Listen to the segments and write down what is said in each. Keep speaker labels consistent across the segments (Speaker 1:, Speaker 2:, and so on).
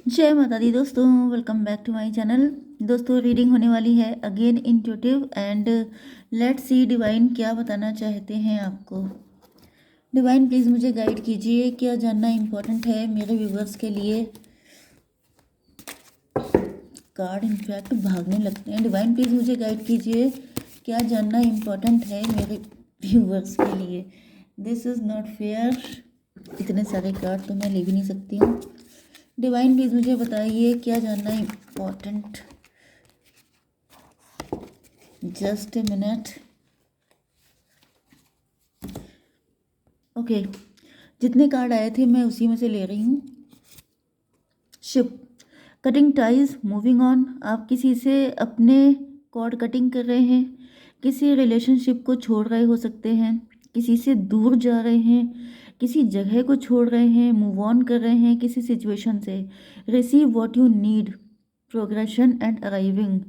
Speaker 1: जय माता दी दोस्तों, welcome back to my channel. दोस्तों, रीडिंग होने वाली है again intuitive and let's see divine क्या बताना चाहते हैं आपको। डिवाइन प्लीज़ मुझे गाइड कीजिए, क्या जानना इम्पोर्टेंट है मेरे व्यूवर्स के लिए। कार्ड इनफैक्ट भागने लगते हैं। डिवाइन प्लीज़ मुझे गाइड कीजिए, क्या जानना इम्पोर्टेंट है मेरे व्यूवर्स के लिए। This is not fair. इतने सारे कार्ड तो मैं ले भी नहीं सकती हूँ। डिवाइन प्लीज़ मुझे बताइए, क्या जानना important. Just a minute. Okay, जितने कार्ड आए थे मैं उसी में से ले रही हूँ। Ship, cutting ties, moving on. आप किसी से अपने कॉर्ड कटिंग कर रहे हैं, किसी रिलेशनशिप को छोड़ रहे हो सकते हैं, किसी से दूर जा रहे हैं, किसी जगह को छोड़ रहे हैं, मूव ऑन कर रहे हैं किसी सिचुएशन से। Receive what you need, progression and arriving.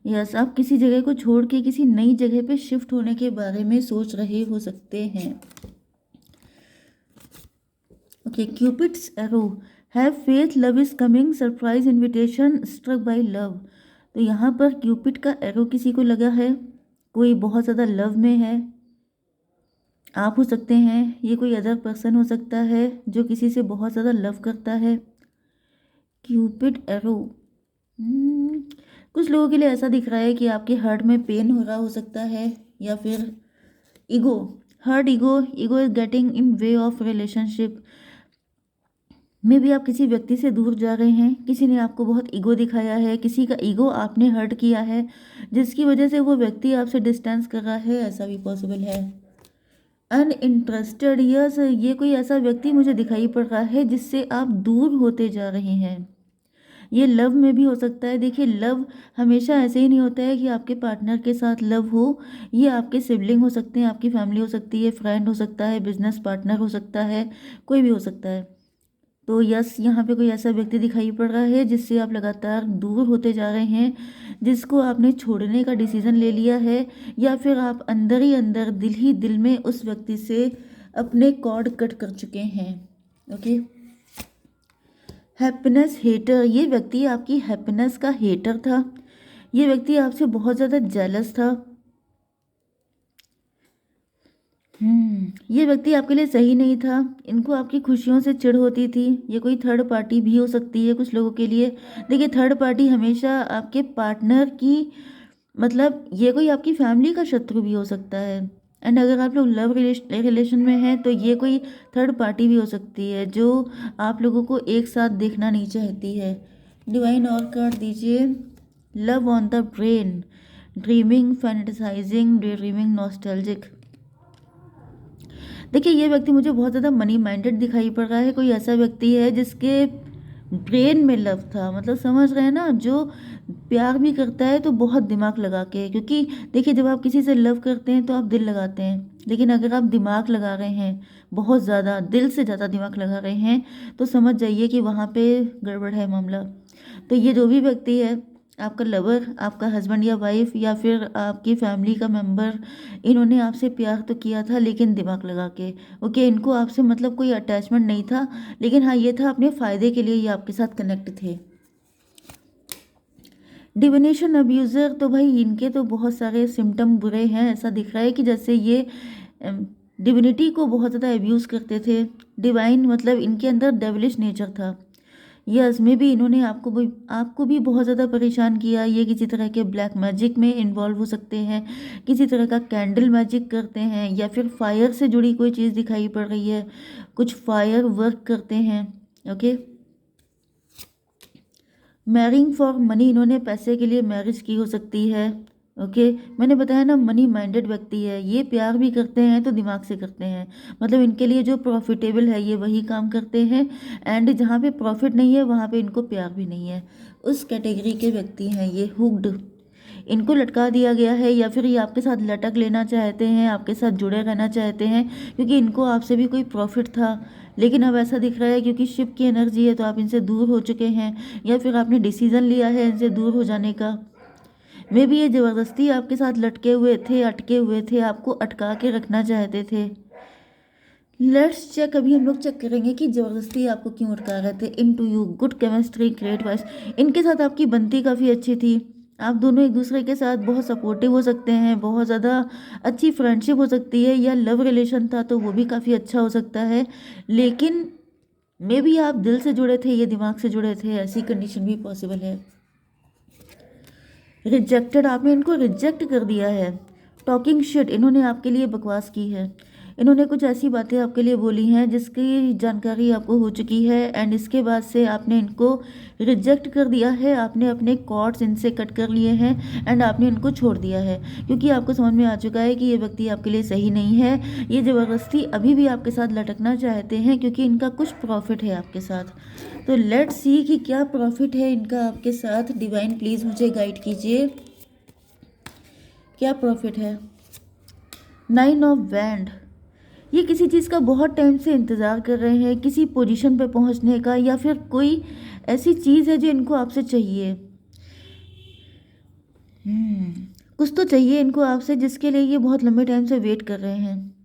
Speaker 1: Yes, आप किसी जगह को छोड़ के किसी नई जगह पे शिफ्ट होने के बारे में सोच रहे हो सकते हैं। Okay, cupid's arrow, have faith, love is coming, surprise invitation, struck by love. तो यहाँ पर क्यूपिड का एरो किसी को लगा है, कोई बहुत ज़्यादा लव में है। आप हो सकते हैं, ये कोई अदर पर्सन हो सकता है जो किसी से बहुत ज़्यादा लव करता है। Cupid arrow. कुछ लोगों के लिए ऐसा दिख रहा है कि आपके हार्ट में पेन हो रहा हो सकता है, या फिर ego, hurt ego, ego is getting in way of relationship. में भी आप किसी व्यक्ति से दूर जा रहे हैं, किसी ने आपको बहुत ईगो दिखाया है, किसी का ईगो आपने हर्ट किया है, जिसकी वजह से वो व्यक्ति आपसे डिस्टेंस कर रहा है, ऐसा भी पॉसिबल है। अनइंटरेस्टेड, यस, ये कोई ऐसा व्यक्ति मुझे दिखाई पड़ रहा है जिससे आप दूर होते जा रहे हैं। ये लव में भी हो सकता है। देखिए, लव हमेशा ऐसे ही नहीं होता है कि आपके पार्टनर के साथ लव हो। ये आपके सिबलिंग हो सकते हैं, आपकी फैमिली हो सकती है, फ्रेंड हो सकता है, बिजनेस पार्टनर हो सकता है, कोई भी हो सकता है। तो यस, यहाँ पे कोई ऐसा व्यक्ति दिखाई पड़ रहा है जिससे आप लगातार दूर होते जा रहे हैं, जिसको आपने छोड़ने का डिसीजन ले लिया है, या फिर आप अंदर ही अंदर, दिल ही दिल में उस व्यक्ति से अपने कॉर्ड कट कर चुके हैं। ओके, हैप्पीनेस हेटर, ये व्यक्ति आपकी हैप्पीनेस का हेटर था। ये व्यक्ति आपसे बहुत ज़्यादा जेलस था। ये व्यक्ति आपके लिए सही नहीं था। इनको आपकी खुशियों से चिढ़ होती थी। ये कोई थर्ड पार्टी भी हो सकती है कुछ लोगों के लिए। देखिए, थर्ड पार्टी हमेशा आपके पार्टनर की, मतलब ये कोई आपकी फैमिली का शत्रु भी हो सकता है। एंड अगर आप लोग लव रिलेशन में हैं तो ये कोई थर्ड पार्टी भी हो सकती है जो आप लोगों को एक साथ देखना नहीं चाहती है। डिवाइन और कार्ड दीजिए। Love on the brain, dreaming, fantasising, day dreaming, nostalgic. देखिए, ये व्यक्ति मुझे बहुत ज़्यादा मनी माइंडेड दिखाई पड़ रहा है। कोई ऐसा व्यक्ति है जिसके ब्रेन में लव था, मतलब समझ रहे हैं ना, जो प्यार भी करता है तो बहुत दिमाग लगा के। क्योंकि देखिए, जब आप किसी से लव करते हैं तो आप दिल लगाते हैं, लेकिन अगर आप दिमाग लगा रहे हैं, बहुत ज़्यादा, दिल से ज़्यादा दिमाग लगा रहे हैं, तो समझ जाइए कि वहाँ पे गड़बड़ है मामला। तो ये जो भी व्यक्ति है, आपका लवर, आपका हस्बैंड या वाइफ, या फिर आपकी फैमिली का मेंबर, इन्होंने आपसे प्यार तो किया था लेकिन दिमाग लगा के। ओके, इनको आपसे मतलब कोई अटैचमेंट नहीं था, लेकिन हाँ, ये था अपने फ़ायदे के लिए ये आपके साथ कनेक्ट थे। डिविनेशन अब्यूज़र, तो भाई इनके तो बहुत सारे सिम्टम बुरे हैं। ऐसा दिख रहा है कि जैसे ये डिविनिटी को बहुत ज़्यादा अब्यूज़ करते थे। डिवाइन मतलब इनके अंदर डेविलिश नेचर था। यस, में भी इन्होंने आपको भी बहुत ज़्यादा परेशान किया। ये किसी तरह के ब्लैक मैजिक में इन्वॉल्व हो सकते हैं, किसी तरह का कैंडल मैजिक करते हैं, या फिर फायर से जुड़ी कोई चीज़ दिखाई पड़ रही है, कुछ फायर वर्क करते हैं। ओके, मैरिंग फॉर मनी, इन्होंने पैसे के लिए मैरिज की हो सकती है। ओके, मैंने बताया ना, मनी माइंडेड व्यक्ति है। ये प्यार भी करते हैं तो दिमाग से करते हैं, मतलब इनके लिए जो प्रॉफिटेबल है ये वही काम करते हैं, एंड जहाँ पे प्रॉफिट नहीं है वहाँ पे इनको प्यार भी नहीं है। उस कैटेगरी के व्यक्ति हैं ये, हुक्ड। इनको लटका दिया गया है, या फिर ये आपके साथ लटक लेना चाहते हैं, आपके साथ जुड़े रहना चाहते हैं, क्योंकि इनको आपसे भी कोई प्रॉफिट था। लेकिन अब ऐसा दिख रहा है क्योंकि शिप की एनर्जी है, तो आप इनसे दूर हो चुके हैं, या फिर आपने डिसीजन लिया है इनसे दूर हो जाने का। मे भी ये ज़बरदस्ती आपके साथ लटके हुए थे, अटके हुए थे, आपको अटका के रखना चाहते थे। Let's check. अभी हम लोग चेक करेंगे कि ज़बरदस्ती आपको क्यों अटका रहे थे। इन two you good chemistry, great voice. इनके साथ आपकी बनती काफ़ी अच्छी थी। आप दोनों एक दूसरे के साथ बहुत सपोर्टिव हो सकते हैं, बहुत ज़्यादा अच्छी फ्रेंडशिप हो सकती है, या लव रिलेशन था तो वो भी काफ़ी अच्छा हो सकता है। लेकिन मे बी आप दिल से जुड़े थे, ये दिमाग से जुड़े थे, ऐसी कंडीशन भी पॉसिबल है। रिजेक्टेड, आपने इनको रिजेक्ट कर दिया है। टॉकिंग शिट, इन्होंने आपके लिए बकवास की है। इन्होंने कुछ ऐसी बातें आपके लिए बोली हैं जिसकी जानकारी आपको हो चुकी है, एंड इसके बाद से आपने इनको रिजेक्ट कर दिया है। आपने अपने कॉर्ड्स इनसे कट कर लिए हैं एंड आपने इनको छोड़ दिया है, क्योंकि आपको समझ में आ चुका है कि ये व्यक्ति आपके लिए सही नहीं है। ये ज़बरदस्ती अभी भी आपके साथ लटकना चाहते हैं क्योंकि इनका कुछ प्रॉफिट है आपके साथ। तो लेट्स सी कि क्या प्रॉफिट है इनका आपके साथ। डिवाइन प्लीज़ मुझे गाइड कीजिए, क्या प्रॉफिट है। 9 ऑफ वैंड, ये किसी चीज़ का बहुत टाइम से इंतज़ार कर रहे हैं, किसी पोजीशन पे पहुंचने का, या फिर कोई ऐसी चीज़ है जो इनको आपसे चाहिए। कुछ तो चाहिए इनको आपसे जिसके लिए ये बहुत लंबे टाइम से वेट कर रहे हैं।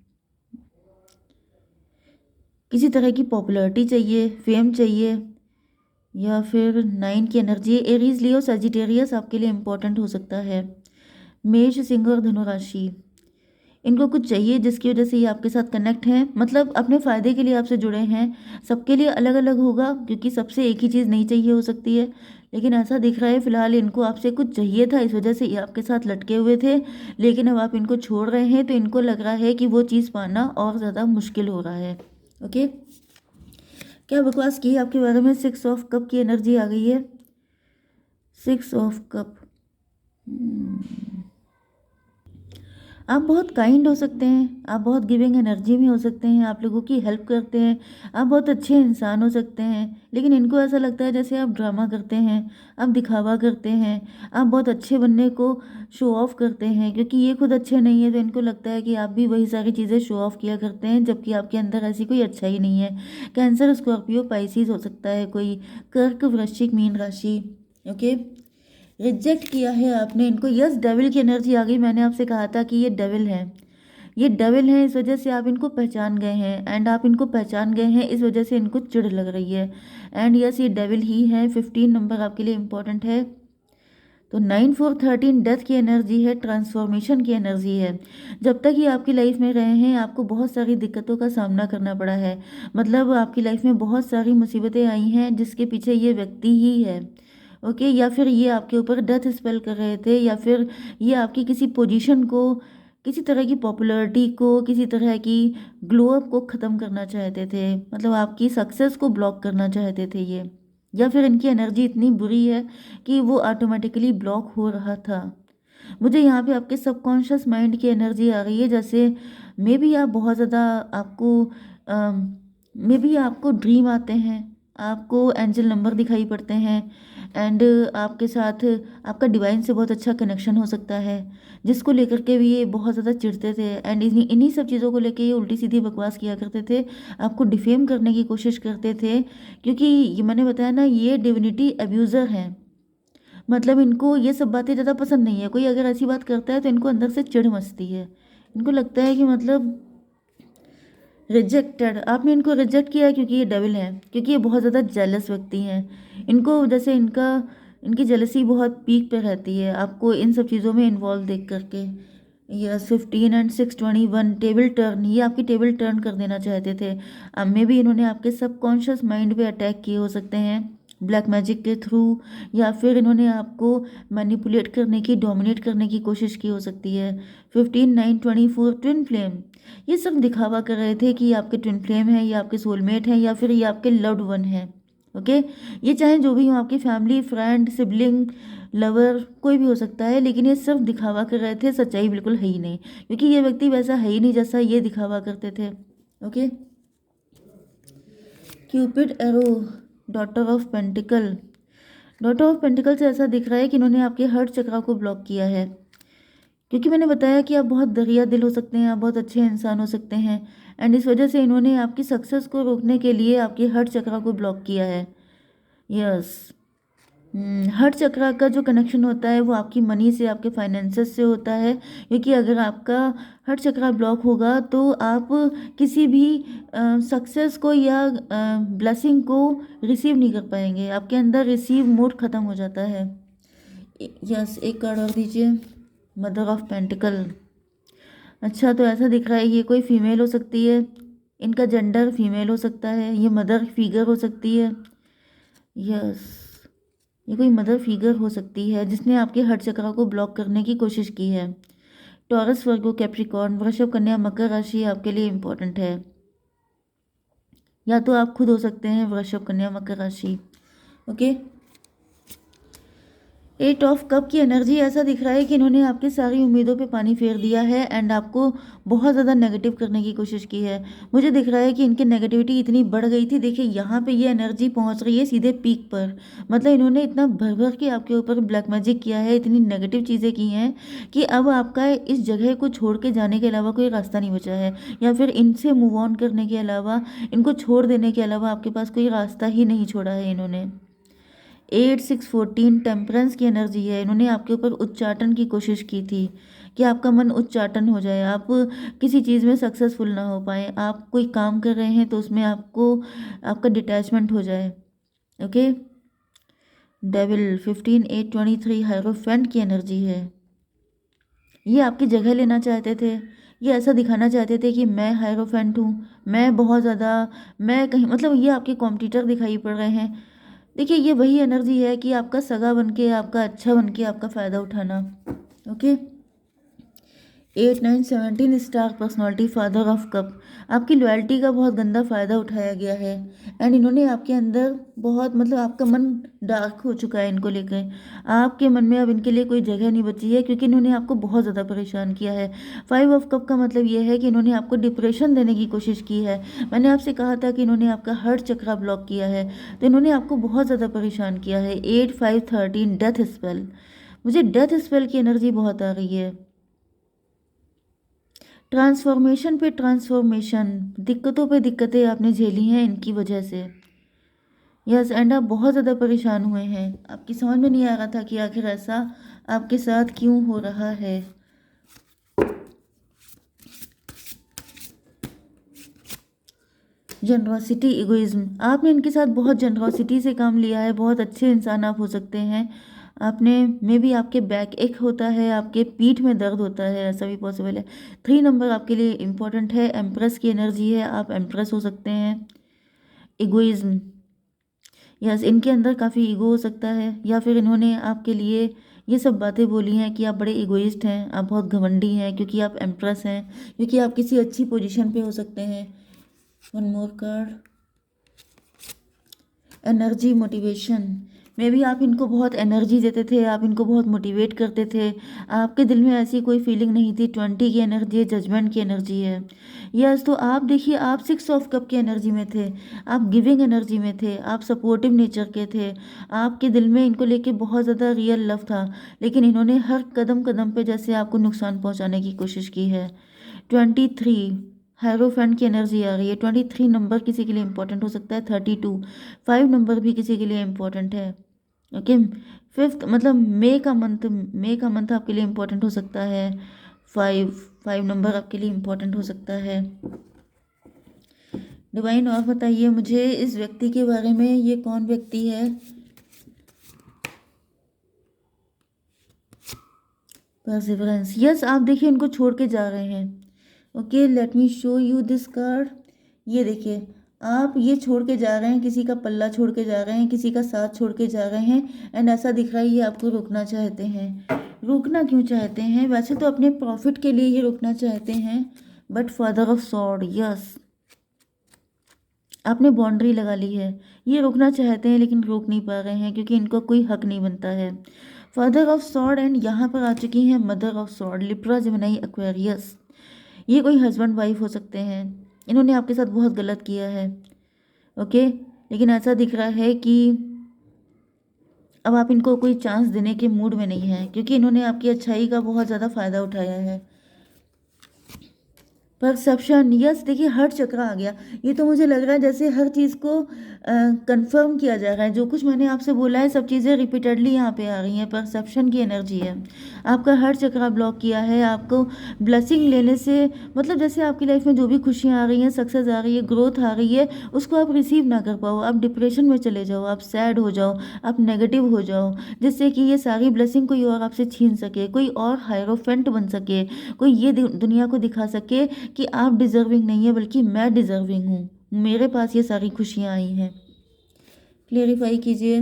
Speaker 1: किसी तरह की पॉपुलैरिटी चाहिए, फेम चाहिए, या फिर 9 की एनर्जी। एरीज, लियो, सजिटेरियस आपके लिए इम्पोर्टेंट हो सकता है। मेष, सिंह और धनु राशि, इनको कुछ चाहिए जिसकी वजह से ये आपके साथ कनेक्ट हैं, मतलब अपने फ़ायदे के लिए आपसे जुड़े हैं। सबके लिए अलग अलग होगा क्योंकि सबसे एक ही चीज़ नहीं चाहिए हो सकती है, लेकिन ऐसा दिख रहा है फिलहाल इनको आपसे कुछ चाहिए था, इस वजह से ये आपके साथ लटके हुए थे। लेकिन अब आप इनको छोड़ रहे हैं तो इनको लग रहा है कि वो चीज़ पाना और ज़्यादा मुश्किल हो रहा है। ओके, क्या बकवास की आपके बारे में। 6 ऑफ कप की एनर्जी आ गई है। 6 ऑफ कप, आप बहुत काइंड हो सकते हैं, आप बहुत गिविंग एनर्जी में हो सकते हैं, आप लोगों की हेल्प करते हैं, आप बहुत अच्छे इंसान हो सकते हैं। लेकिन इनको ऐसा लगता है जैसे आप ड्रामा करते हैं, आप दिखावा करते हैं, आप बहुत अच्छे बनने को शो ऑफ करते हैं, क्योंकि ये खुद अच्छे नहीं है तो इनको लगता है कि आप भी वही सारी चीज़ें शो ऑफ किया करते हैं, जबकि आपके अंदर ऐसी कोई अच्छा ही नहीं है। कैंसर, स्कॉर्पियो, पाइसिस हो सकता है कोई, कर्क, वृश्चिक, मीन राशि। ओके, रिजेक्ट किया है आपने इनको। यस, डेविल की एनर्जी आ गई। मैंने आपसे कहा था कि ये डेविल है, ये डेविल है, इस वजह से आप इनको पहचान गए हैं, एंड आप इनको पहचान गए हैं इस वजह से इनको चिढ़ लग रही है। एंड यस, ये डेविल ही है। 15 नंबर आपके लिए इम्पोर्टेंट है। तो 9, 4, 13 डेथ की एनर्जी है, ट्रांसफॉर्मेशन की एनर्जी है। जब तक ये आपकी लाइफ में रहे हैं आपको बहुत सारी दिक्कतों का सामना करना पड़ा है, मतलब आपकी लाइफ में बहुत सारी मुसीबतें आई हैं जिसके पीछे ये व्यक्ति ही है। ओके, या फिर ये आपके ऊपर डेथ स्पेल कर रहे थे, या फिर ये आपकी किसी पोजीशन को, किसी तरह की पॉपुलैरिटी को, किसी तरह की ग्लो अप को ख़त्म करना चाहते थे, मतलब आपकी सक्सेस को ब्लॉक करना चाहते थे ये। या फिर इनकी एनर्जी इतनी बुरी है कि वो ऑटोमेटिकली ब्लॉक हो रहा था। मुझे यहाँ पे आपके सबकॉन्शियस माइंड की एनर्जी आ रही है, जैसे मे बी आप बहुत ज़्यादा, आपको मे बी आपको ड्रीम आते हैं, आपको एंजल नंबर दिखाई पड़ते हैं, एंड आपके साथ आपका डिवाइन से बहुत अच्छा कनेक्शन हो सकता है, जिसको लेकर के भी ये बहुत ज़्यादा चिढ़ते थे, एंड इन्हीं सब चीज़ों को लेकर ये उल्टी सीधी बकवास किया करते थे, आपको डिफेम करने की कोशिश करते थे, क्योंकि ये मैंने बताया ना, ये डिविनिटी अब्यूज़र हैं। मतलब इनको ये सब बातें ज़्यादा पसंद नहीं है। कोई अगर ऐसी बात करता है तो इनको अंदर से चिढ़ मचती है, इनको लगता है कि मतलब रिजेक्टेड, आपने इनको रिजेक्ट किया है क्योंकि ये डेविल है, क्योंकि ये बहुत ज़्यादा जेलस व्यक्ति हैं। इनको जैसे इनकी जेलसी बहुत पीक पे रहती है आपको इन सब चीज़ों में इन्वॉल्व देख करके। यस, 15 एंड 6, 21 टेबल टर्न, ये आपकी टेबल टर्न कर देना चाहते थे। अब में भी इन्होंने आपके सबकॉन्शियस माइंड पे अटैक किए हो सकते हैं ब्लैक मैजिक के थ्रू, या फिर इन्होंने आपको मैनिपुलेट करने की, डोमिनेट करने की कोशिश की हो सकती है। 15, 9, 24 ट्विन फ्लेम, ये सब दिखावा कर रहे थे कि ये आपके ट्विन फ्लेम है, ये आपके सोलमेट हैं, या फिर ये आपके लव्ड वन है। ओके, ये चाहे जो भी हो, आपकी फैमिली, फ्रेंड, सिबलिंग, लवर, कोई भी हो सकता है, लेकिन ये सिर्फ दिखावा कर रहे थे, सच्चाई बिल्कुल है ही नहीं, क्योंकि ये व्यक्ति वैसा है ही नहीं जैसा ये दिखावा करते थे। Okay, Cupid arrow, daughter of pentacle, daughter of pentacle से ऐसा दिख रहा है कि इन्होंने आपके हर्ट चक्रा को ब्लॉक किया है, क्योंकि मैंने बताया कि आप बहुत दरिया दिल हो सकते हैं, आप बहुत अच्छे इंसान हो सकते हैं, एंड इस वजह से इन्होंने आपकी सक्सेस को रोकने के लिए आपके हर्ट चक्रा को ब्लॉक किया है। यस, हर चक्रा का जो कनेक्शन होता है वो आपकी मनी से, आपके फाइनेंसेस से होता है, क्योंकि अगर आपका हर चक्रा ब्लॉक होगा तो आप किसी भी सक्सेस को या ब्लेसिंग को रिसीव नहीं कर पाएंगे, आपके अंदर रिसीव मोड ख़त्म हो जाता है। यस, एक कार्ड और दीजिए। Mother of pentacle. अच्छा, तो ऐसा दिख रहा है ये कोई फीमेल हो सकती है, इनका जेंडर फीमेल हो सकता है, ये मदर फिगर हो सकती है। यस, ये कोई मदर फिगर हो सकती है जिसने आपके हर चक्र को ब्लॉक करने की कोशिश की है। टॉरस, वर्गो, कैप्रिकॉर्न, वृषभ, कन्या, मकर राशि आपके लिए इम्पोर्टेंट है, या तो आप खुद हो सकते हैं वृषभ, कन्या, मकर राशि। ओके। 8 ऑफ कप की एनर्जी, ऐसा दिख रहा है कि इन्होंने आपकी सारी उम्मीदों पे पानी फेर दिया है एंड आपको बहुत ज़्यादा नेगेटिव करने की कोशिश की है। मुझे दिख रहा है कि इनकी नेगेटिविटी इतनी बढ़ गई थी, देखिए यहाँ पे ये एनर्जी पहुँच रही है सीधे पीक पर। मतलब इन्होंने इतना भर भर के आपके ऊपर ब्लैक मैजिक किया है, इतनी नेगेटिव चीज़ें की हैं कि अब आपका इस जगह को छोड़ के जाने के अलावा कोई रास्ता नहीं बचा है, या फिर इनसे मूव ऑन करने के अलावा, इनको छोड़ देने के अलावा आपके पास कोई रास्ता ही नहीं छोड़ा है इन्होंने। 8 6 14 टेम्परेंस की एनर्जी है, इन्होंने आपके ऊपर उच्चाटन की कोशिश की थी कि आपका मन उच्चाटन हो जाए, आप किसी चीज़ में सक्सेसफुल ना हो पाए, आप कोई काम कर रहे हैं तो उसमें आपको आपका डिटैचमेंट हो जाए। ओके। डेविल 15 8 23 हायरोफेंट की एनर्जी है, ये आपकी जगह लेना चाहते थे, ये ऐसा दिखाना चाहते थे कि मैं हायरोफेंट हूँ, मैं बहुत ज़्यादा, मैं कहीं, मतलब ये आपके कॉम्पिटिटर दिखाई पड़ रहे हैं। देखिए ये वही एनर्जी है कि आपका सगा बन के, आपका अच्छा बन के आपका फ़ायदा उठाना। Okay. 8 9 17 star personality, father of cup, आपकी लॉयल्टी का बहुत गंदा फ़ायदा उठाया गया है एंड इन्होंने आपके अंदर बहुत, मतलब आपका मन डार्क हो चुका है इनको लेकर, आपके मन में अब इनके लिए कोई जगह नहीं बची है क्योंकि इन्होंने आपको बहुत ज़्यादा परेशान किया है। 5 ऑफ कप का मतलब ये है कि इन्होंने आपको डिप्रेशन देने की कोशिश की है। मैंने आपसे कहा था कि इन्होंने आपका हर चक्रा ब्लॉक किया है, तो इन्होंने आपको बहुत ज़्यादा परेशान किया है। 8 5 13 डेथ स्पेल, मुझे डेथ स्पेल की एनर्जी बहुत आ रही है। ट्रांसफॉर्मेशन पे ट्रांसफॉर्मेशन, दिक्कतों पे दिक्कतें आपने झेली हैं इनकी वजह से। यस, एंड आप बहुत ज़्यादा परेशान हुए हैं, आपकी समझ में नहीं आ रहा था कि आखिर ऐसा आपके साथ क्यों हो रहा है। जनरॉसिटी, इगोइज्म, आपने इनके साथ बहुत जनरॉसिटी से काम लिया है, बहुत अच्छे इंसान आप हो सकते हैं। आपने मे बी आपके बैक एक होता है, आपके पीठ में दर्द होता है, ऐसा भी पॉसिबल है। 3 नंबर आपके लिए इम्पोर्टेंट है, एम्प्रेस की एनर्जी है, आप एम्प्रेस हो सकते हैं। इगोइज्म, यस, इनके अंदर काफ़ी ईगो हो सकता है, या फिर इन्होंने आपके लिए ये सब बातें बोली हैं कि आप बड़े इगोइस्ट हैं, आप बहुत घमंडी हैं क्योंकि आप एम्प्रेस हैं, क्योंकि आप किसी अच्छी पोजीशन पे हो सकते हैं। One more card, energy, motivation, may be आप इनको बहुत एनर्जी देते थे, आप इनको बहुत मोटिवेट करते थे, आपके दिल में ऐसी कोई फीलिंग नहीं थी। 20 की एनर्जी है, जजमेंट की एनर्जी है। यस, तो आप देखिए, आप 6 ऑफ कप की एनर्जी में थे, आप गिविंग एनर्जी में थे, आप सपोर्टिव नेचर के थे, आपके दिल में इनको लेके बहुत ज़्यादा रियल लव था, लेकिन इन्होंने हर कदम कदम पे जैसे आपको नुकसान पहुंचाने की कोशिश की है। 23 हायरोफेंट की एनर्जी आ रही है। 23 नंबर किसी के लिए इंपॉर्टेंट हो सकता है। 32 5 नंबर भी किसी के लिए इम्पोर्टेंट है। ओके। 5th मतलब मे का मंथ आपके लिए इम्पोर्टेंट हो सकता है। 5 नंबर आपके लिए इम्पोर्टेंट हो सकता है। डिवाइन, और बताइए मुझे इस व्यक्ति के बारे में, ये कौन व्यक्ति है। परसिवरेंस, यस, आप देखिए इनको छोड़ के जा रहे हैं। Okay, let me show you this card. ये देखिए, आप ये छोड़ के जा रहे हैं, किसी का पल्ला छोड़ के जा रहे हैं, किसी का साथ छोड़ के जा रहे हैं एंड ऐसा दिख रहा है ये आपको रोकना चाहते हैं। रोकना क्यों चाहते हैं? वैसे तो अपने प्रॉफिट के लिए ये रोकना चाहते हैं, but father of sword, yes, आपने बाउंड्री लगा ली है, ये रोकना चाहते हैं लेकिन रोक नहीं पा रहे हैं क्योंकि इनको कोई हक नहीं बनता है। फादर ऑफ सॉर्ड एंड यहाँ पर आ चुकी हैं mother of sword, Libra, Gemini, Aquarius, ये कोई हस्बैंड वाइफ हो सकते हैं, इन्होंने आपके साथ बहुत गलत किया है। ओके, लेकिन ऐसा दिख रहा है कि अब आप इनको कोई चांस देने के मूड में नहीं हैं क्योंकि इन्होंने आपकी अच्छाई का बहुत ज़्यादा फ़ायदा उठाया है। परसेप्शन, यस, देखिए हर्ट चक्र आ गया। ये तो मुझे लग रहा है जैसे हर चीज़ को कंफर्म किया जा रहा है। जो कुछ मैंने आपसे बोला है सब चीज़ें रिपीटेडली यहाँ पे आ रही हैं। परसेप्शन की एनर्जी है। आपका हर्ट चक्र ब्लॉक किया है। आपको ब्लेसिंग लेने से मतलब जैसे आपकी लाइफ में जो भी खुशियाँ आ रही हैं, सक्सेस आ रही है, ग्रोथ आ रही है, उसको आप रिसीव ना कर पाओ, आप डिप्रेशन में चले जाओ, आप सैड हो जाओ, आप नेगेटिव हो जाओ, जिससे कि ये सारी ब्लेसिंग कोई और आपसे छीन सके, कोई और हायरोफेंट बन सके, कोई ये दुनिया को दिखा सके कि आप डिजर्विंग नहीं है बल्कि मैं डिजर्विंग हूँ, मेरे पास ये सारी खुशियाँ आई हैं। क्लेरिफाई कीजिए।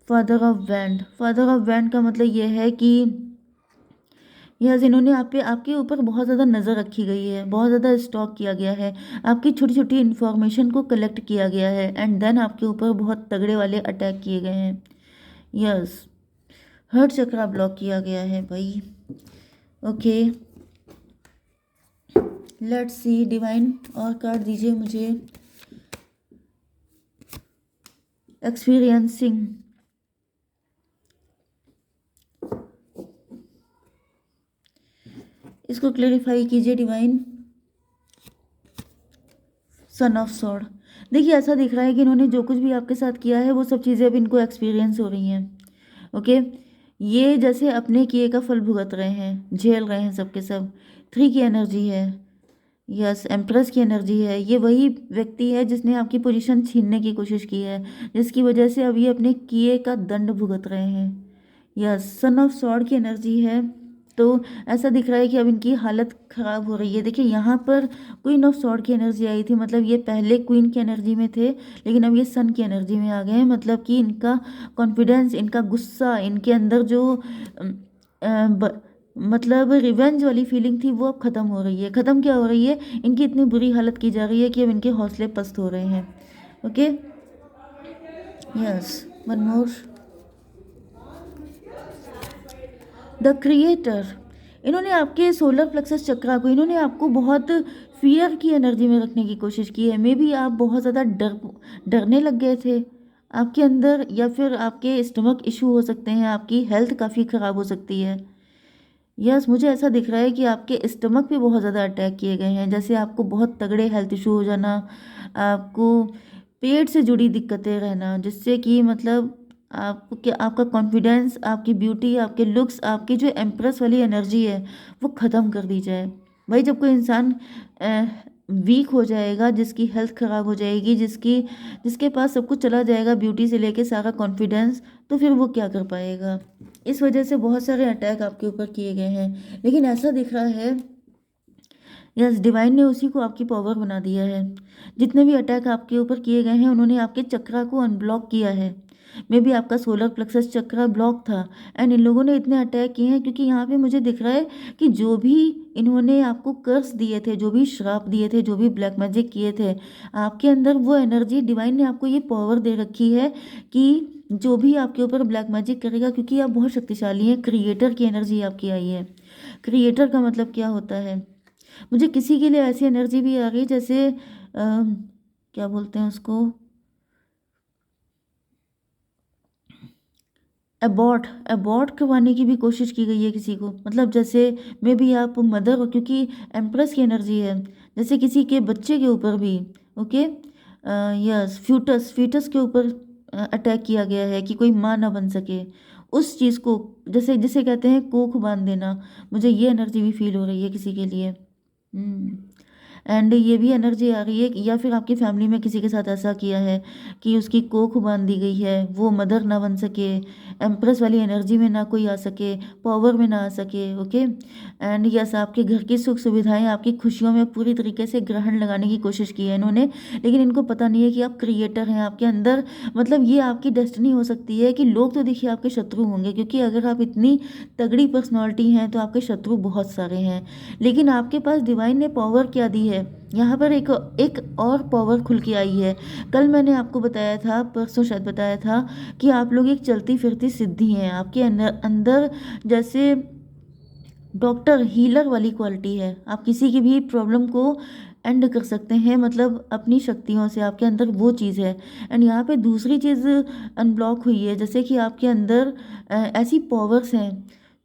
Speaker 1: Father of wand, father of wand का मतलब ये है कि यस, इन्होंने आप पे आपके ऊपर बहुत ज़्यादा नज़र रखी गई है, बहुत ज़्यादा स्टॉक किया गया है, आपकी छोटी छोटी इन्फॉर्मेशन को कलेक्ट किया गया है एंड देन आपके ऊपर बहुत तगड़े वाले अटैक किए गए हैं। यस, हर्ट चक्र ब्लॉक किया गया है भाई। ओके, लेट्स सी डिवाइन और कार्ड दीजिए मुझे। एक्सपीरियंसिंग, इसको क्लेरिफाई कीजिए डिवाइन। सन ऑफ सॉर्ड, देखिए ऐसा दिख रहा है कि इन्होंने जो कुछ भी आपके साथ किया है वो सब चीज़ें अब इनको एक्सपीरियंस हो रही हैं। ओके, ये जैसे अपने किए का फल भुगत रहे हैं, झेल रहे हैं सबके सब। 3 की एनर्जी है। यस, एम्प्रेस की एनर्जी है। ये वही व्यक्ति है जिसने आपकी पोजीशन छीनने की कोशिश की है, जिसकी वजह से अब ये अपने किए का दंड भुगत रहे हैं। यस, सन ऑफ सॉर्ड की एनर्जी है। तो ऐसा दिख रहा है कि अब इनकी हालत ख़राब हो रही है। देखिए यहाँ पर क्वीन ऑफ सॉर्ड की एनर्जी आई थी, मतलब ये पहले क्वीन की एनर्जी में थे लेकिन अब ये सन की एनर्जी में आ गए हैं। मतलब कि इनका कॉन्फिडेंस, इनका गुस्सा, इनके अंदर जो मतलब रिवेंज वाली फीलिंग थी वो अब ख़त्म हो रही है। ख़त्म क्या हो रही है, इनकी इतनी बुरी हालत की जा रही है कि अब इनके हौसले पस्त हो रहे हैं। Okay, yes, one more. The creator, इन्होंने आपके सोलर प्लेक्सस चक्रा को, इन्होंने आपको बहुत फियर की एनर्जी में रखने की कोशिश की है। मे बी आप बहुत ज़्यादा डरने लग गए थे आपके अंदर, या फिर आपके स्टमक इशू हो सकते हैं, आपकी हेल्थ काफ़ी ख़राब हो सकती है। यस, मुझे ऐसा दिख रहा है कि आपके स्टमक पे बहुत ज़्यादा अटैक किए गए हैं, जैसे आपको बहुत तगड़े हेल्थ इशू हो जाना, आपको पेट से जुड़ी दिक्कतें रहना, जिससे कि मतलब आपको क्या, आपका कॉन्फिडेंस, आपकी ब्यूटी, आपके लुक्स, आपकी जो एम्प्रेस वाली एनर्जी है वो ख़त्म कर दी जाए। भाई जब कोई इंसान वीक हो जाएगा, जिसकी हेल्थ ख़राब हो जाएगी, जिसके पास सब कुछ चला जाएगा, ब्यूटी से लेके सारा कॉन्फिडेंस, तो फिर वो क्या कर पाएगा। इस वजह से बहुत सारे अटैक आपके ऊपर किए गए हैं, लेकिन ऐसा दिख रहा है यस, डिवाइन ने उसी को आपकी पावर बना दिया है। जितने भी अटैक आपके ऊपर किए गए हैं उन्होंने आपके चक्रा को अनब्लॉक किया है। मे बी आपका सोलर प्लेक्सस चक्रा ब्लॉक था एंड इन लोगों ने इतने अटैक किए हैं, क्योंकि यहाँ पे मुझे दिख रहा है कि जो भी इन्होंने आपको कर्स दिए थे, जो भी श्राप दिए थे, जो भी ब्लैक मैजिक किए थे, आपके अंदर वो एनर्जी, डिवाइन ने आपको ये पावर दे रखी है कि जो भी आपके ऊपर ब्लैक मैजिक करेगा, क्योंकि आप बहुत शक्तिशाली हैं, क्रिएटर की एनर्जी आपकी आई है। क्रिएटर का मतलब क्या होता है, मुझे किसी के लिए ऐसी एनर्जी भी आ गई जैसे क्या बोलते हैं उसको, अबॉर्ट अबॉर्ट करवाने की भी कोशिश की गई है किसी को, मतलब जैसे मे बी आप मदर हो, क्योंकि एम्प्रेस की एनर्जी है, जैसे किसी के बच्चे के ऊपर भी। ओके, यस, फ्यूटस फीटस के ऊपर अटैक किया गया है कि कोई माँ ना बन सके, उस चीज़ को, जैसे जिसे कहते हैं कोख बांध देना, मुझे ये एनर्जी भी फील हो रही है किसी के लिए। एंड ये भी एनर्जी आ रही है कि या फिर आपकी फैमिली में किसी के साथ ऐसा किया है कि उसकी कोख बांध दी गई है, वो मदर ना बन सके, एम्प्रेस वाली एनर्जी में ना कोई आ सके, पावर में ना आ सके। ओके, एंड यस, आपके घर की सुख सुविधाएं, आपकी खुशियों में पूरी तरीके से ग्रहण लगाने की कोशिश की है इन्होंने, लेकिन इनको पता नहीं है कि आप क्रिएटर हैं आपके अंदर। मतलब ये आपकी डेस्टिनी हो सकती है कि लोग तो देखिए आपके शत्रु होंगे, क्योंकि अगर आप इतनी तगड़ी पर्सनालिटी हैं तो आपके शत्रु बहुत सारे हैं, लेकिन आपके पास डिवाइन ने पावर क्या दी है, यहाँ पर एक और पावर खुल के आई है। कल मैंने आपको बताया था, परसों शायद बताया था, कि आप लोग एक चलती फिरती सिद्धि हैं, आपके अंदर जैसे डॉक्टर हीलर वाली क्वालिटी है, आप किसी की भी प्रॉब्लम को एंड कर सकते हैं, मतलब अपनी शक्तियों से, आपके अंदर वो चीज़ है। एंड यहाँ पे दूसरी चीज़ अनब्लॉक हुई है, जैसे कि आपके अंदर ऐसी पावर्स हैं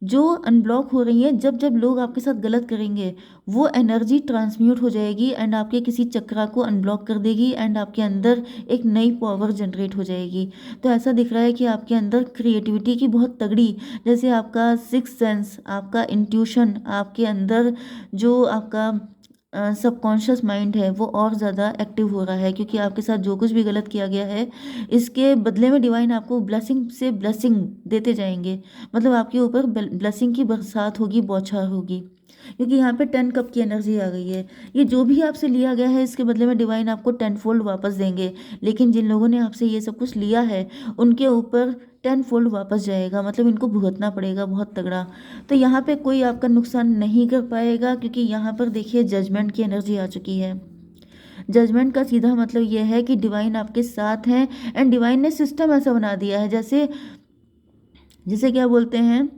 Speaker 1: जो अनब्लॉक हो रही हैं, जब जब लोग आपके साथ गलत करेंगे वो एनर्जी ट्रांसम्यूट हो जाएगी एंड आपके किसी चक्रा को अनब्लॉक कर देगी एंड आपके अंदर एक नई पावर जनरेट हो जाएगी। तो ऐसा दिख रहा है कि आपके अंदर क्रिएटिविटी की बहुत तगड़ी, जैसे आपका सिक्स सेंस, आपका इंट्यूशन, आपके अंदर जो आपका सबकॉन्शियस माइंड है वो और ज़्यादा एक्टिव हो रहा है, क्योंकि आपके साथ जो कुछ भी गलत किया गया है इसके बदले में डिवाइन आपको ब्लेसिंग से ब्लेसिंग देते जाएंगे। मतलब आपके ऊपर ब्लेसिंग की बरसात होगी, बौछार होगी, क्योंकि यहाँ पे 10 कप की एनर्जी आ गई है। ये जो भी आपसे लिया गया है इसके बदले में डिवाइन आपको 10 फोल्ड वापस देंगे, लेकिन जिन लोगों ने आपसे ये सब कुछ लिया है उनके ऊपर 10 फोल्ड वापस जाएगा, मतलब इनको भुगतना पड़ेगा बहुत तगड़ा। तो यहाँ पे कोई आपका नुकसान नहीं कर पाएगा, क्योंकि यहाँ पर देखिए जजमेंट की एनर्जी आ चुकी है। जजमेंट का सीधा मतलब यह है कि डिवाइन आपके साथ हैं एंड डिवाइन ने सिस्टम ऐसा बना दिया है, जैसे जिसे क्या बोलते हैं,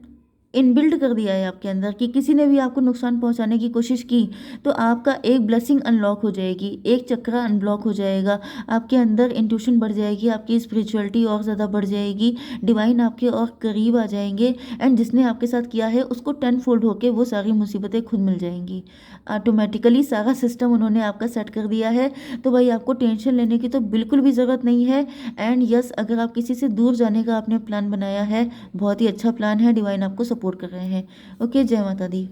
Speaker 1: इनबिल्ड कर दिया है आपके अंदर कि किसी ने भी आपको नुकसान पहुंचाने की कोशिश की तो आपका एक ब्लेसिंग अनलॉक हो जाएगी, एक चक्रा अनब्लॉक हो जाएगा, आपके अंदर इंट्यूशन बढ़ जाएगी, आपकी स्पिरिचुअलिटी और ज़्यादा बढ़ जाएगी, डिवाइन आपके और करीब आ जाएंगे एंड जिसने आपके साथ किया है उसको 10 फोल्ड होके वो सारी मुसीबतें खुद मिल जाएंगी। ऑटोमेटिकली सारा सिस्टम उन्होंने आपका सेट कर दिया है। तो भाई आपको टेंशन लेने की तो बिल्कुल भी ज़रूरत नहीं है। एंड यस, अगर आप किसी से दूर जाने का आपने प्लान बनाया है, बहुत ही अच्छा प्लान है, डिवाइन आपको सपोर्ट कर रहे हैं। ओके, जय माता दी।